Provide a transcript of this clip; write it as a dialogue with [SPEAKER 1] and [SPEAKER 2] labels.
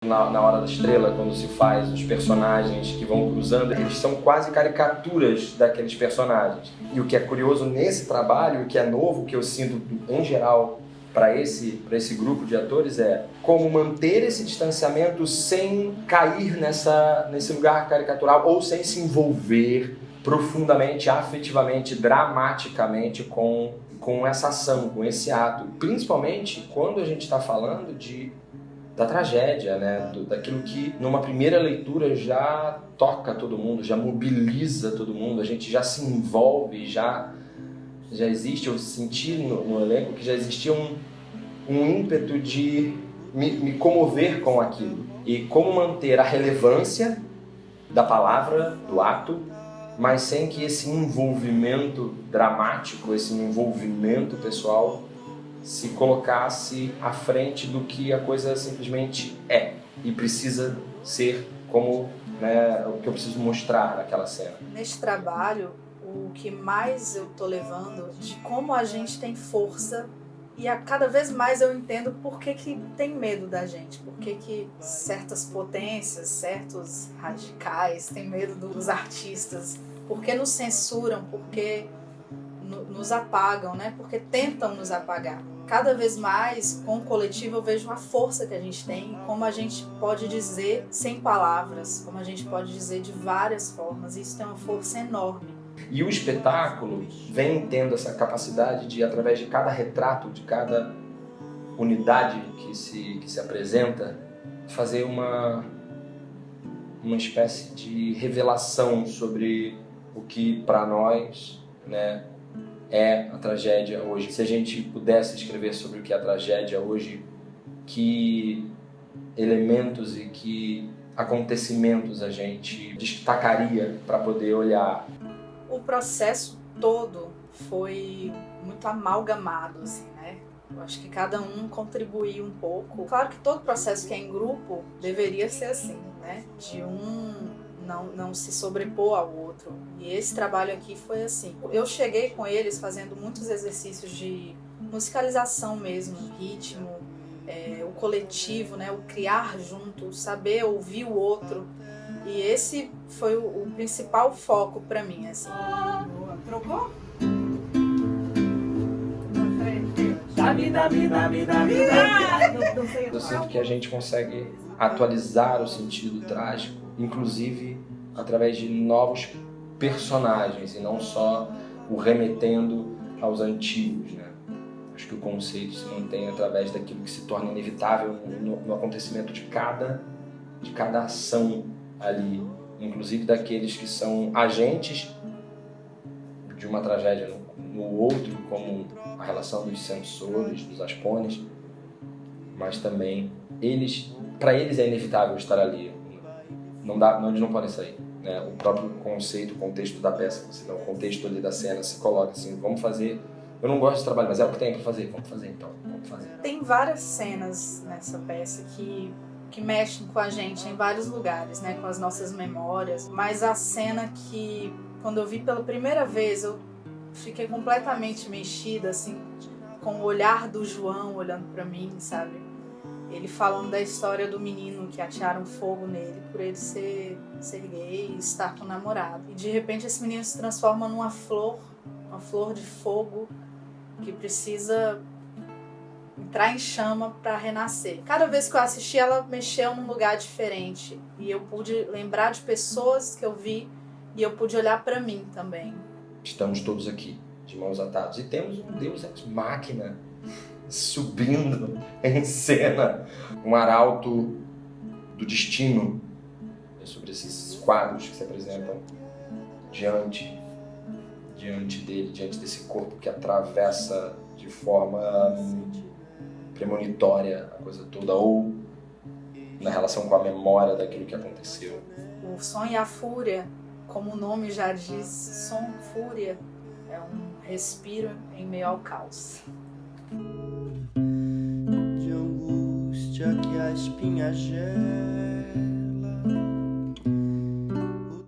[SPEAKER 1] Na Hora da Estrela, quando se faz os personagens que vão cruzando, eles são quase caricaturas daqueles personagens. E o que é curioso nesse trabalho, o que é novo, que eu sinto em geral para esse grupo de atores, é como manter esse distanciamento sem cair nesse lugar caricatural ou sem se envolver profundamente, afetivamente, dramaticamente com essa ação, com esse ato. Principalmente quando a gente está falando da tragédia, né? Daquilo que numa primeira leitura já toca todo mundo, já mobiliza todo mundo, a gente já se envolve, já existe, eu senti no elenco que já existia um ímpeto de me comover com aquilo. E como manter a relevância da palavra, do ato, mas sem que esse envolvimento dramático, esse envolvimento pessoal se colocasse à frente do que a coisa simplesmente é e precisa ser como, né, o que eu preciso mostrar naquela cena.
[SPEAKER 2] Neste trabalho, o que mais eu tô levando de como a gente tem força e cada vez mais eu entendo por que tem medo da gente, por que certas potências, certos radicais têm medo dos artistas, por que nos censuram, por que nos apagam, né? Porque tentam nos apagar. Cada vez mais, com o coletivo, eu vejo a força que a gente tem, como a gente pode dizer sem palavras, como a gente pode dizer de várias formas. Isso tem uma força enorme.
[SPEAKER 1] E o espetáculo vem tendo essa capacidade de, através de cada retrato, de cada unidade que se apresenta, fazer uma espécie de revelação sobre o que, para nós, né, é a tragédia hoje. Se a gente pudesse escrever sobre o que é a tragédia hoje, que elementos e que acontecimentos a gente destacaria para poder olhar?
[SPEAKER 2] O processo todo foi muito amalgamado, assim, né? Eu acho que cada um contribuiu um pouco. Claro que todo processo que é em grupo deveria ser assim, né? De um não se sobrepor ao outro. E esse trabalho aqui foi assim. Eu cheguei com eles fazendo muitos exercícios de musicalização mesmo, ritmo, o coletivo, né? O criar junto, saber ouvir o outro. E esse foi o principal foco para mim, assim.
[SPEAKER 3] Trocou?
[SPEAKER 1] Eu sinto que a gente consegue atualizar o sentido trágico, inclusive através de novos personagens e não só o remetendo aos antigos, né? Acho que o conceito se mantém através daquilo que se torna inevitável no acontecimento de cada ação ali, inclusive daqueles que são agentes de uma tragédia no outro, como a relação dos censores, dos aspones, mas também para eles é inevitável estar ali, eles não podem sair, né? O próprio conceito, o contexto da peça, o contexto ali da cena se coloca assim, vamos fazer. Eu não gosto de trabalho, mas é o que tem para fazer, vamos fazer então, vamos fazer.
[SPEAKER 2] Tem várias cenas nessa peça que mexem com a gente em vários lugares, né, com as nossas memórias, mas a cena que, quando eu vi pela primeira vez, eu fiquei completamente mexida, assim, com o olhar do João olhando pra mim, sabe? Ele falando da história do menino que atearam fogo nele por ele ser gay e estar com o namorado. E de repente esse menino se transforma numa flor de fogo que precisa entrar em chama para renascer. Cada vez que eu assisti, ela mexeu num lugar diferente. E eu pude lembrar de pessoas que eu vi e eu pude olhar para mim também.
[SPEAKER 1] Estamos todos aqui, de mãos atadas. E temos um Deus ex machina subindo em cena. Um arauto do destino sobre esses quadros que se apresentam diante dele, diante desse corpo que atravessa de forma premonitória a coisa toda, ou na relação com a memória daquilo que aconteceu.
[SPEAKER 2] O som e a fúria, como o nome já diz, som, fúria, é um respiro em meio ao caos.
[SPEAKER 4] De angústia que a espinha gera.